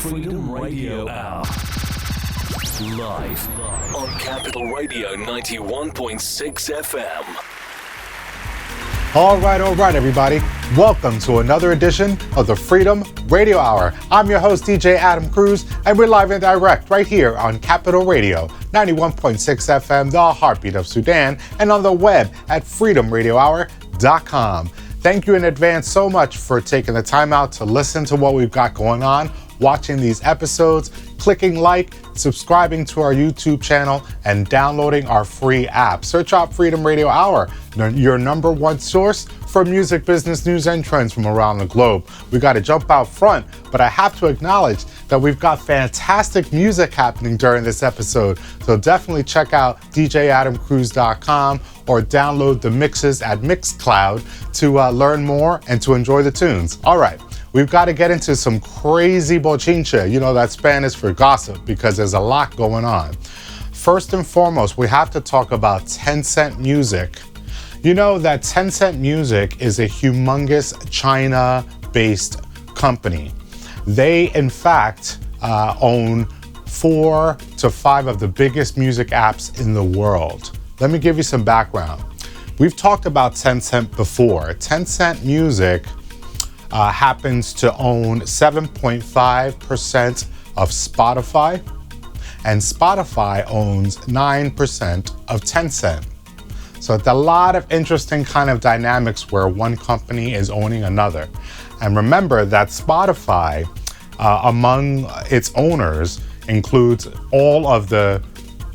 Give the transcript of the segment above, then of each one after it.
Freedom Radio Hour. Live on Capital Radio 91.6 FM. All right, everybody. Welcome to another edition of the Freedom Radio Hour. I'm your host, DJ Adam Cruz, and we're live and direct right here on Capital Radio 91.6 FM, the Heartbeat of Sudan, and on the web at freedomradiohour.com. Thank you in advance so much for taking the time out to listen to what we've got going on, watching these episodes, clicking like, subscribing to our YouTube channel, and downloading our free app. Search out Freedom Radio Hour, your number one source for music, business, news, and trends from around the globe. We got to jump out front, but I have to acknowledge that we've got fantastic music happening during this episode. So definitely check out DJAdamCruz.com or download the mixes at Mixcloud to learn more and to enjoy the tunes. All right. We've got to get into some crazy bochinche. You know, that Spanish for gossip, because there's a lot going on. First and foremost, we have to talk about Tencent Music. You know that Tencent Music is a humongous China-based company. They, in fact, own 4 to 5 of the biggest music apps in the world. Let me give you some background. We've talked about Tencent before. Tencent Music happens to own 7.5% of Spotify, and Spotify owns 9% of Tencent. So it's a lot of interesting kind of dynamics where one company is owning another. And remember that Spotify, among its owners, includes all of the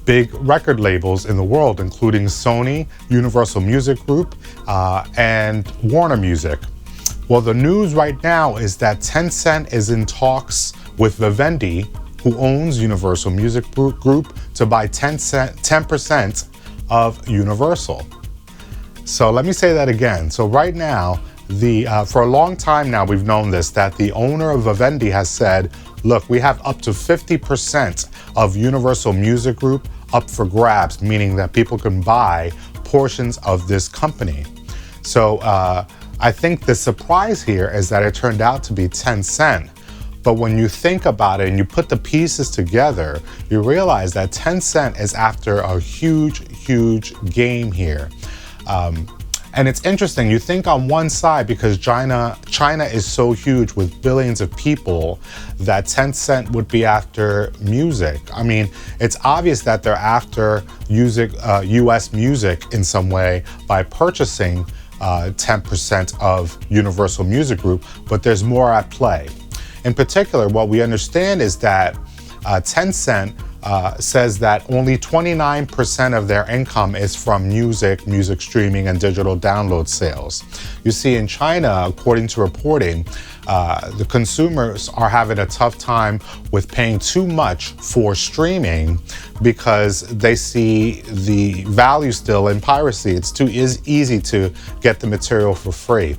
big record labels in the world, including Sony, Universal Music Group, and Warner Music. Well, the news right now is that Tencent is in talks with Vivendi, who owns Universal Music Group, to buy 10% of Universal. So let me say that again. So right now, for a long time now, we've known this, that the owner of Vivendi has said, look, we have up to 50% of Universal Music Group up for grabs, meaning that people can buy portions of this company. So I think the surprise here is that it turned out to be Tencent. But when you think about it and you put the pieces together, you realize that Tencent is after a huge game here. And it's interesting, you think on one side, because China is so huge with billions of people, that Tencent would be after music. I mean, it's obvious that they're after US music in some way by purchasing 10% of Universal Music Group, but there's more at play. In particular, what we understand is that Tencent says that only 29% of their income is from music streaming, and digital download sales. You see, in China, according to reporting, the consumers are having a tough time with paying too much for streaming because they see the value still in piracy. It's too easy to get the material for free.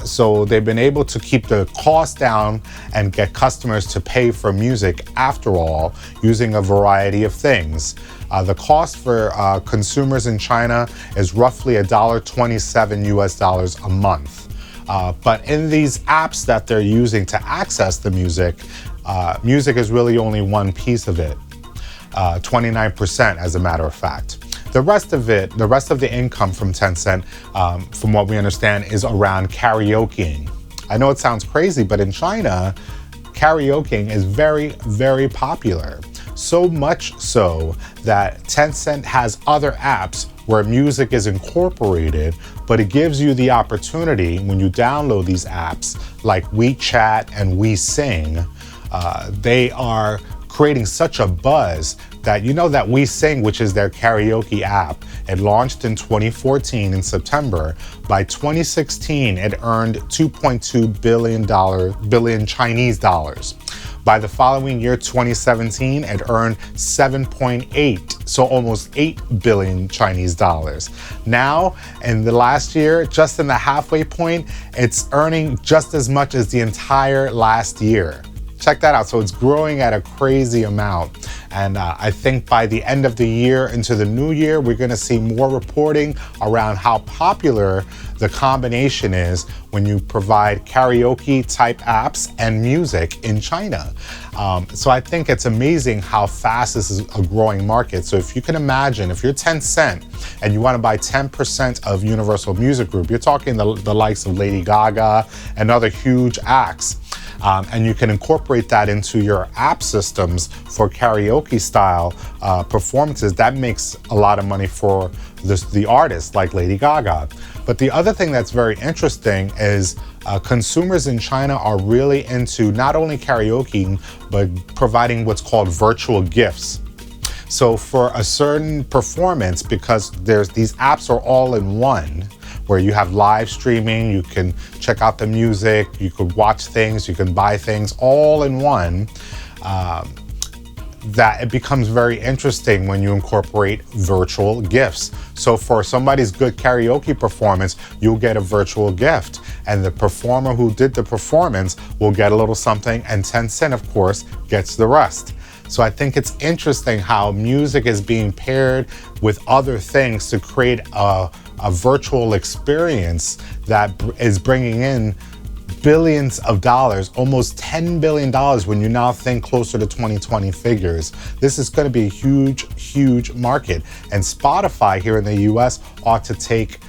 So they've been able to keep the cost down and get customers to pay for music after all, using a variety of things. The cost for consumers in China is roughly $1.27 US a month. But in these apps that they're using to access the music, music is really only one piece of it, 29% as a matter of fact. The rest of the income from Tencent, from what we understand, is around karaokeing. I know it sounds crazy, but in China, karaokeing is very, very popular. So much so that Tencent has other apps where music is incorporated, but it gives you the opportunity when you download these apps like WeChat and WeSing. They are creating such a buzz that you know that WeSing, which is their karaoke app, it launched in 2014 in September. By 2016, it earned $2.2 billion Chinese dollars. By the following year, 2017, it earned 7.8, so almost 8 billion Chinese dollars. Now, in the last year, just in the halfway point, it's earning just as much as the entire last year. Check that out. So it's growing at a crazy amount. And I think by the end of the year into the new year, we're going to see more reporting around how popular the combination is when you provide karaoke type apps and music in China. So I think it's amazing how fast this is a growing market. So if you can imagine, if you're Tencent and you want to buy 10% of Universal Music Group, you're talking the likes of Lady Gaga and other huge acts. And you can incorporate that into your app systems for karaoke style performances. That makes a lot of money for the artists like Lady Gaga. But the other thing that's very interesting is consumers in China are really into not only karaoke, but providing what's called virtual gifts. So for a certain performance, because these apps are all in one, where you have live streaming, you can check out the music, you could watch things, you can buy things all in one, that it becomes very interesting when you incorporate virtual gifts. So for somebody's good karaoke performance, you'll get a virtual gift, and the performer who did the performance will get a little something, and Tencent, of course, gets the rest. So I think it's interesting how music is being paired with other things to create a virtual experience that is bringing in billions of dollars, almost $10 billion when you now think closer to 2020 figures. This is going to be a huge, huge market. And Spotify here in the US ought to take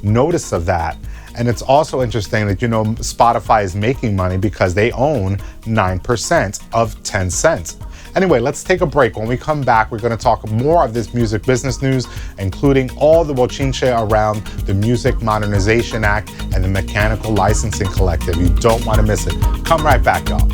notice of that. And it's also interesting that, Spotify is making money because they own 9% of Tencent. Anyway, let's take a break. When we come back, we're going to talk more of this music business news, including all the bochinche around the Music Modernization Act and the Mechanical Licensing Collective. You don't want to miss it. Come right back, y'all.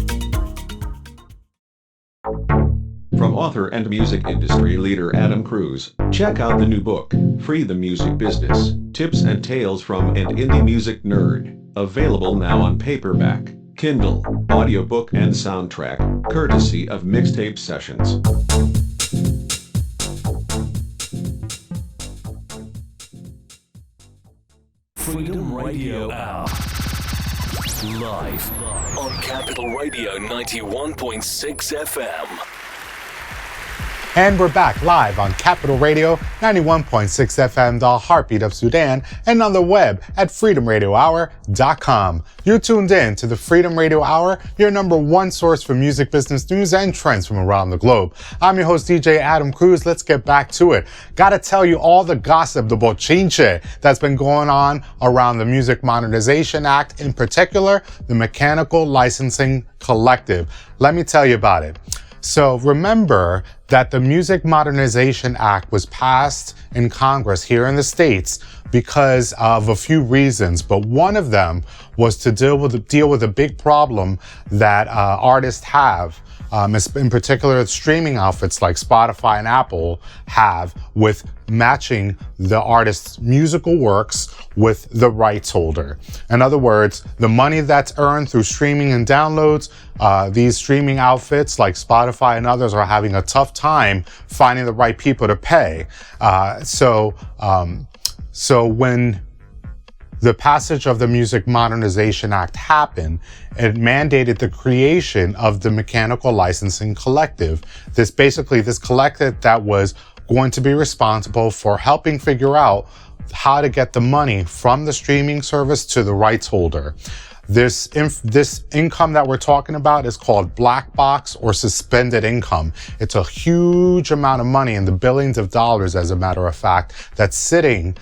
From author and music industry leader Adam Cruz, check out the new book, Free the Music Business, Tips and Tales from an Indie Music Nerd. Available now on paperback, Kindle, audiobook and soundtrack, courtesy of Mixtape Sessions. Freedom Radio Hour. Live on Capital Radio 91.6 FM. And we're back live on Capital Radio 91.6 FM, the Heartbeat of Sudan, and on the web at freedomradiohour.com. You're tuned in to the Freedom Radio Hour, your number one source for music business news and trends from around the globe. I'm your host, DJ Adam Cruz. Let's get back to it. Gotta tell you all the gossip, the bochinche that's been going on around the Music Modernization Act, in particular, the Mechanical Licensing Collective. Let me tell you about it. So remember that the Music Modernization Act was passed in Congress here in the States because of a few reasons, but one of them was to deal with a big problem that artists have, in particular streaming outfits like Spotify and Apple have, with matching the artist's musical works with the rights holder. In other words, the money that's earned through streaming and downloads, these streaming outfits like Spotify and others are having a tough time finding the right people to pay. So when the passage of the Music Modernization Act happened, it mandated the creation of the Mechanical Licensing Collective. This collective that was going to be responsible for helping figure out how to get the money from the streaming service to the rights holder. This income that we're talking about is called black box or suspended income. It's a huge amount of money in the billions of dollars, as a matter of fact, that's sitting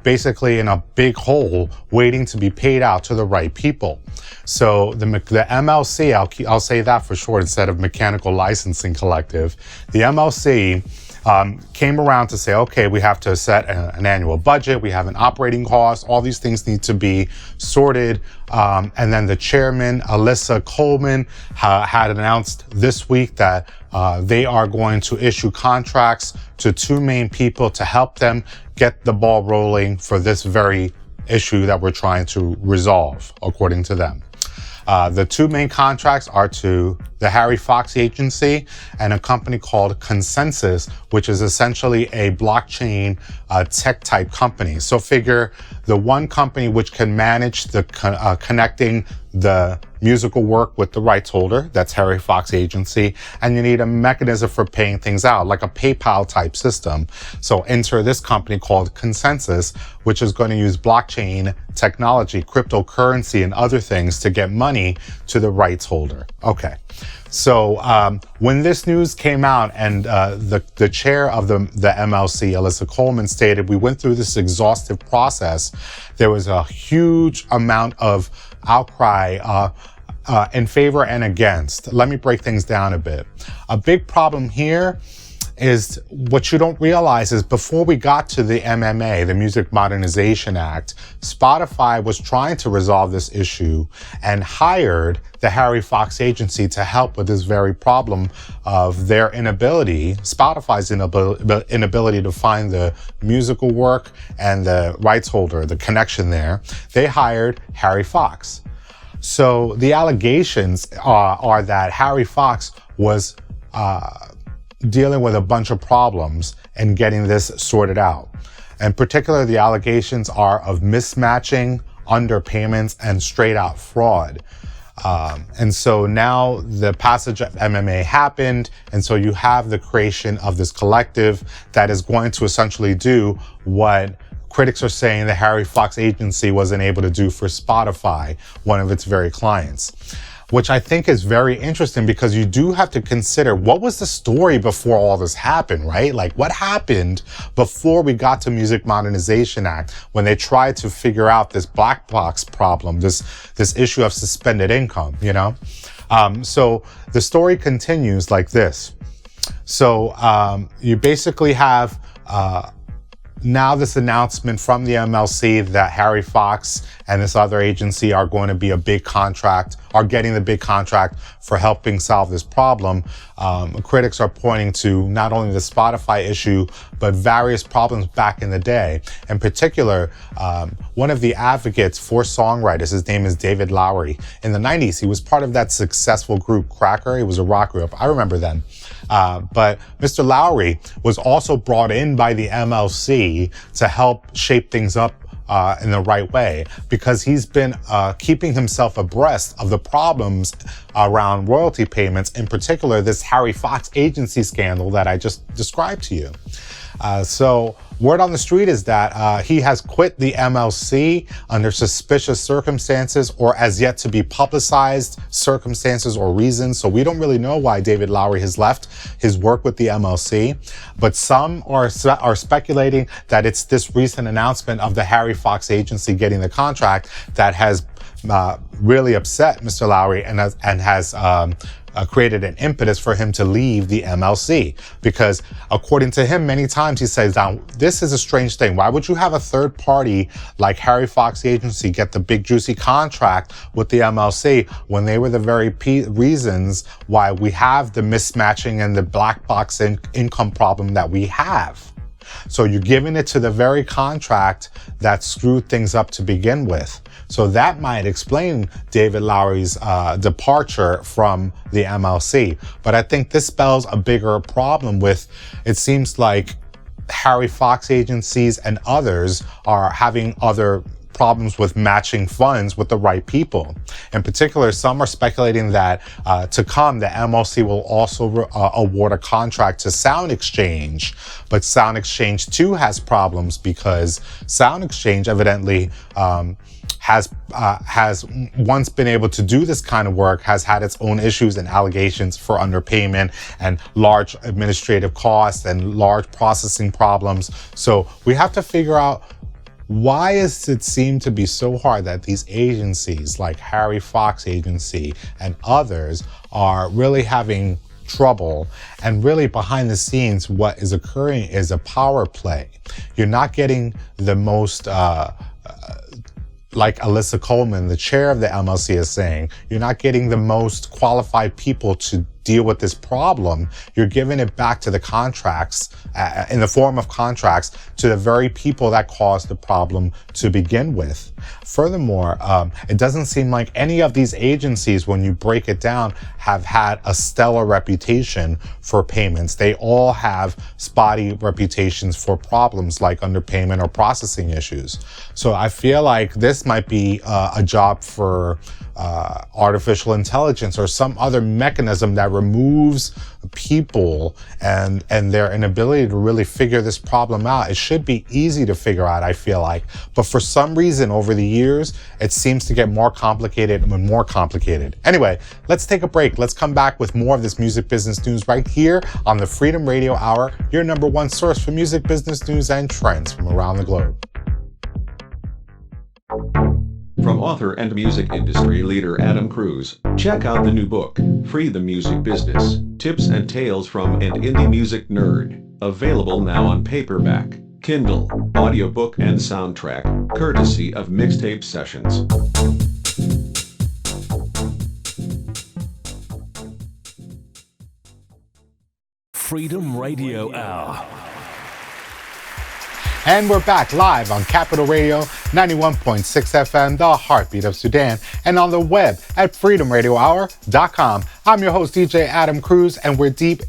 basically in a big hole waiting to be paid out to the right people. So the MLC, I'll say that for short instead of Mechanical Licensing Collective, the MLC came around to say, okay, we have to set an annual budget, we have an operating cost, all these things need to be sorted. And then the chairman, Alyssa Coleman, had announced this week that they are going to issue contracts to two main people to help them get the ball rolling for this very issue that we're trying to resolve, according to them. The two main contracts are to the Harry Fox Agency and a company called Consensys, which is essentially a blockchain tech type company. So figure the one company which can manage the connecting the musical work with the rights holder, that's Harry Fox Agency, and you need a mechanism for paying things out, like a PayPal type system. So enter this company called Consensys, which is going to use blockchain technology, cryptocurrency, and other things to get money to the rights holder. Okay. So when this news came out and the chair of the MLC, Alyssa Coleman, stated, we went through this exhaustive process, there was a huge amount of outcry in favor and against. Let me break things down a bit. A big problem here is what you don't realize is before we got to the MMA, the Music Modernization Act, Spotify was trying to resolve this issue and hired the Harry Fox Agency to help with this very problem of their inability, Spotify's inability to find the musical work and the rights holder, the connection there. They hired Harry Fox. So the allegations are that Harry Fox was dealing with a bunch of problems and getting this sorted out. In particular, the allegations are of mismatching, underpayments, and straight out fraud. And so now the passage of MMA happened, and so you have the creation of this collective that is going to essentially do what critics are saying the Harry Fox Agency wasn't able to do for Spotify, one of its very clients. Which I think is very interesting because you do have to consider what was the story before all this happened, right? Like what happened before we got to Music Modernization Act when they tried to figure out this black box problem, this issue of suspended income, you know? So the story continues like this. So you basically have now this announcement from the MLC that Harry Fox and this other agency are going to be a big contract, are getting the big contract for helping solve this problem. Critics are pointing to not only the Spotify issue, but various problems back in the day. In particular, one of the advocates for songwriters, his name is David Lowery. In the 90s, he was part of that successful group Cracker. He was a rock group. I remember them. But Mr. Lowery was also brought in by the MLC to help shape things up in the right way, because he's been keeping himself abreast of the problems around royalty payments, in particular this Harry Fox Agency scandal that I just described to you. So word on the street is that he has quit the MLC under suspicious circumstances or as yet to be publicized circumstances or reasons. So we don't really know why David Lowery has left his work with the MLC, but some are speculating that it's this recent announcement of the Harry Fox Agency getting the contract that has really upset Mr. Lowery and has created an impetus for him to leave the MLC, because according to him, many times he says, now, this is a strange thing. Why would you have a third party like Harry Fox Agency get the big juicy contract with the MLC when they were the very reasons why we have the mismatching and the black box income problem that we have? So you're giving it to the very contract that screwed things up to begin with. So that might explain David Lowery's departure from the MLC. But I think this spells a bigger problem with, it seems like Harry Fox agencies and others are having other problems with matching funds with the right people. In particular, some are speculating that to come, the MLC will also award a contract to Sound Exchange, but Sound Exchange too has problems because Sound Exchange evidently has once been able to do this kind of work, has had its own issues and allegations for underpayment and large administrative costs and large processing problems. So we have to figure out, why does it seem to be so hard that these agencies like Harry Fox Agency and others are really having trouble, and really behind the scenes what is occurring is a power play. You're not getting the most like Alyssa Coleman, the chair of the MLC, is saying, you're not getting the most qualified people to deal with this problem. You're giving it back to the contracts, in the form of contracts, to the very people that caused the problem to begin with. Furthermore, it doesn't seem like any of these agencies, when you break it down, have had a stellar reputation for payments. They all have spotty reputations for problems like underpayment or processing issues. So I feel like this might be a job for artificial intelligence or some other mechanism that removes people and their inability to really figure this problem out. It should be easy to figure out, I feel like. But for some reason over the years, it seems to get more complicated and more complicated. Anyway, let's take a break. Let's come back with more of this music business news right here on the Freedom Radio Hour, your number one source for music business news and trends from around the globe. From author and music industry leader Adam Cruz, check out the new book, Free the Music Business, Tips and Tales from an Indie Music Nerd, available now on paperback, Kindle, audiobook and soundtrack, courtesy of Mixtape Sessions. Freedom Radio Hour. And we're back live on Capital Radio 91.6 FM, the Heartbeat of Sudan, and on the web at freedomradiohour.com. I'm your host, DJ Adam Cruz, and we're deep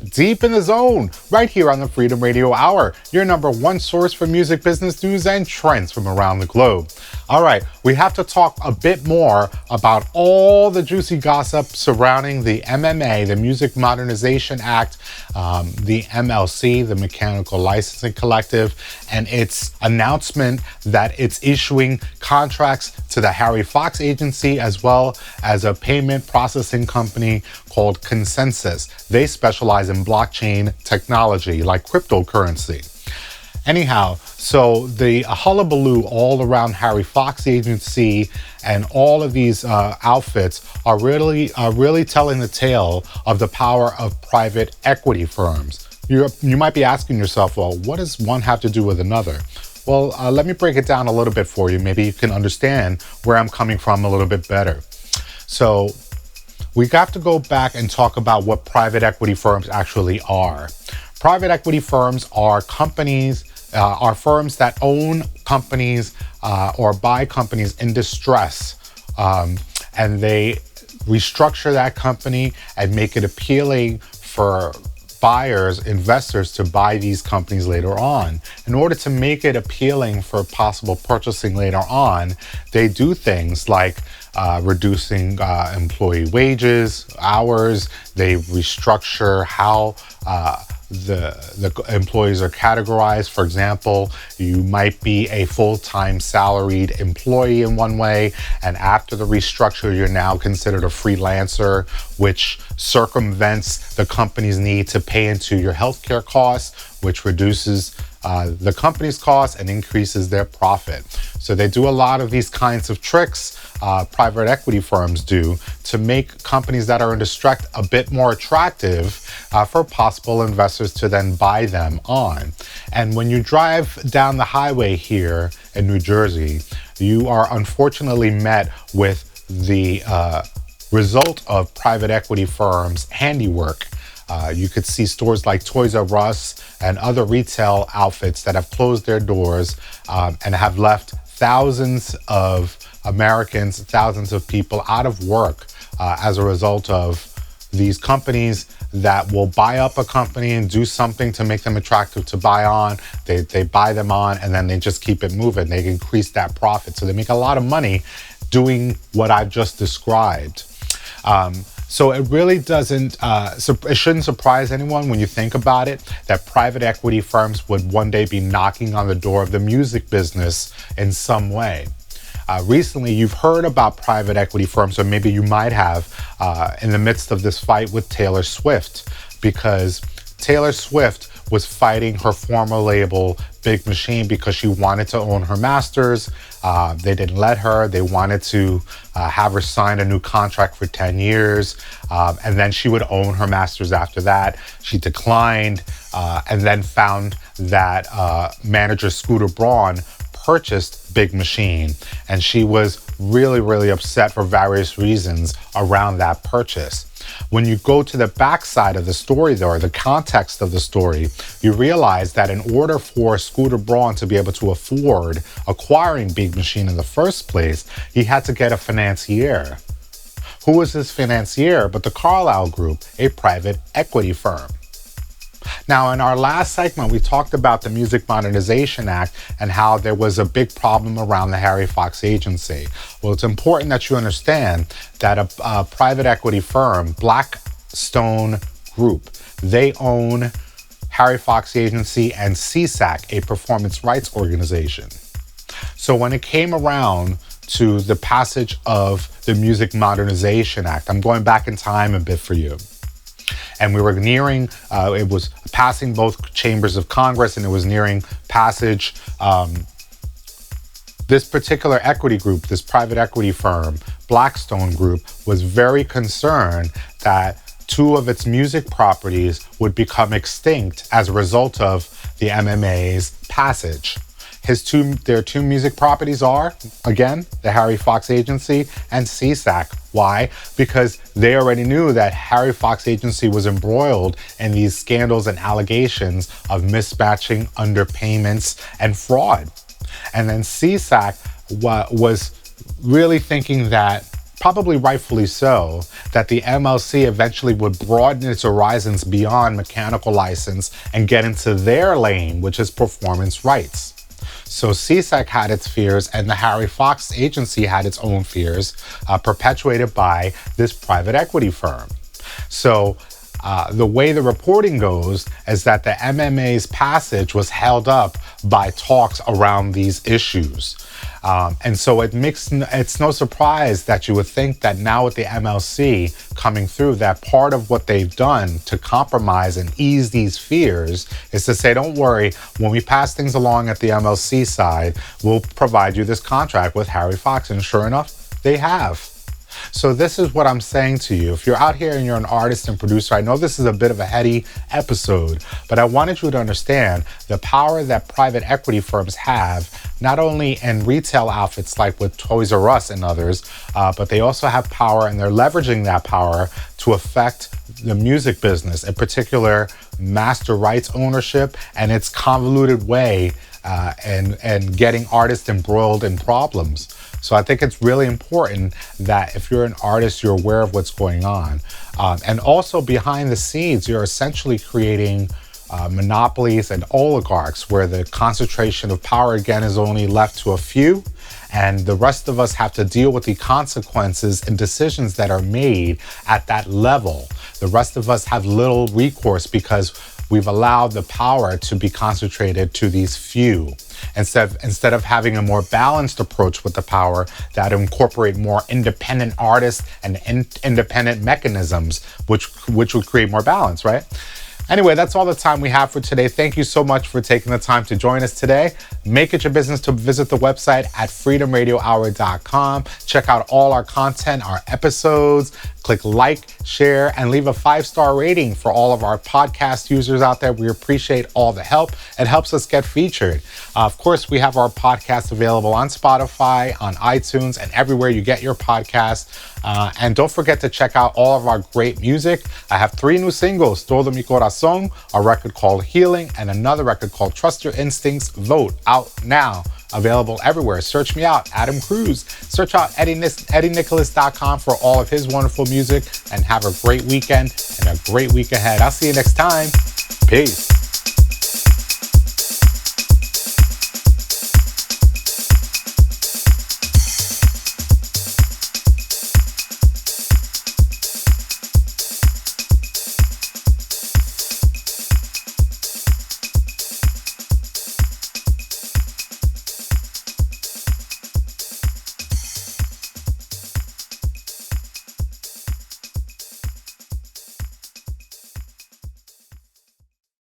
in the zone right here on the Freedom Radio Hour, your number one source for music business news and trends from around the globe. All right, we have to talk a bit more about all the juicy gossip surrounding the MMA, the Music Modernization Act, the MLC, the Mechanical Licensing Collective, and its announcement that it's issuing contracts to the Harry Fox Agency as well as a payment processing company called Consensys. They specialize in blockchain technology like cryptocurrency. Anyhow, so the hullabaloo all around Harry Fox Agency and all of these outfits are really telling the tale of the power of private equity firms. You might be asking yourself, well, what does one have to do with another? Well, let me break it down a little bit for you. Maybe you can understand where I'm coming from a little bit better. So we have to go back and talk about what private equity firms actually are. Private equity firms are companies, are firms that own companies or buy companies in distress, and they restructure that company and make it appealing for buyers, investors to buy these companies later on. In order to make it appealing for possible purchasing later on, they do things like reducing employee wages, hours. They restructure how the employees are categorized. For example, you might be a full-time salaried employee in one way, and after the restructure, you're now considered a freelancer, which circumvents the company's need to pay into your healthcare costs, which reduces the company's costs and increases their profit. So they do a lot of these kinds of tricks, private equity firms do, to make companies that are in distress a bit more attractive for possible investors to then buy them on. And when you drive down the highway here in New Jersey, you are unfortunately met with the result of private equity firms' handiwork. You could see stores like Toys R Us and other retail outfits that have closed their doors and have left thousands of Americans, thousands of people out of work as a result of these companies that will buy up a company and do something to make them attractive to buy on. They buy them on and then they just keep it moving. They increase that profit. So they make a lot of money doing what I've just described. So it really doesn't, it shouldn't surprise anyone when you think about it, that private equity firms would one day be knocking on the door of the music business in some way. Recently, you've heard about private equity firms, or maybe you might have, in the midst of this fight with Taylor Swift, because Taylor Swift was fighting her former label, Big Machine, because she wanted to own her masters. They didn't let her. They wanted to have her sign a new contract for 10 years, and then she would own her masters after that. She declined, and then found that manager Scooter Braun purchased Big Machine, and she was really, really upset for various reasons around that purchase. When you go to the backside of the story, though, or the context of the story, you realize that in order for Scooter Braun to be able to afford acquiring Big Machine in the first place, he had to get a financier. Who was his financier but the Carlyle Group, a private equity firm? Now, in our last segment, we talked about the Music Modernization Act and how there was a big problem around the Harry Fox Agency. Well, it's important that you understand that a private equity firm, Blackstone Group, they own Harry Fox Agency and CSAC, a performance rights organization. So when it came around to the passage of the Music Modernization Act, I'm going back in time a bit for you. And we were nearing, it was passing both chambers of Congress and it was nearing passage. This particular equity group, this private equity firm, Blackstone Group, was very concerned that two of its music properties would become extinct as a result of the MMA's passage. Their two music properties are, again, the Harry Fox Agency and CSAC. Why? Because they already knew that Harry Fox Agency was embroiled in these scandals and allegations of mismatching, underpayments, and fraud. And then CSAC was really thinking that, probably rightfully so, that the MLC eventually would broaden its horizons beyond mechanical license and get into their lane, which is performance rights. So CSAC had its fears and the Harry Fox Agency had its own fears, perpetuated by this private equity firm. So the way the reporting goes is that the MMA's passage was held up by talks around these issues. And so it's no surprise that you would think that now with the MLC coming through, that part of what they've done to compromise and ease these fears is to say, don't worry, when we pass things along at the MLC side, we'll provide you this contract with Harry Fox. And sure enough, they have. So this is what I'm saying to you. If you're out here and you're an artist and producer, I know this is a bit of a heady episode, but I wanted you to understand the power that private equity firms have, not only in retail outfits like with Toys R Us and others, but they also have power and they're leveraging that power to affect the music business, in particular master rights ownership and its convoluted way and getting artists embroiled in problems. So I think it's really important that if you're an artist, you're aware of what's going on. And also behind the scenes, you're essentially creating monopolies and oligarchs where the concentration of power, again, is only left to a few. And the rest of us have to deal with the consequences and decisions that are made at that level. The rest of us have little recourse because we've allowed the power to be concentrated to these few. Instead of having a more balanced approach with the power that incorporate more independent artists and independent mechanisms, which would create more balance, right? Anyway, that's all the time we have for today. Thank you so much for taking the time to join us today. Make it your business to visit the website at freedomradiohour.com. Check out all our content, our episodes. Click like, share, and leave a 5-star rating for all of our podcast users out there. We appreciate all the help. It helps us get featured. Of course, we have our podcast available on Spotify, on iTunes, and everywhere you get your podcast. And don't forget to check out all of our great music. I have 3 new singles, Todo Mi Corazón, a record called Healing, and another record called Trust Your Instincts, Vote, out now. Available everywhere. Search me out, Adam Cruz. Search out EddieNicholas.com for all of his wonderful music, and have a great weekend and a great week ahead. I'll see you next time. Peace.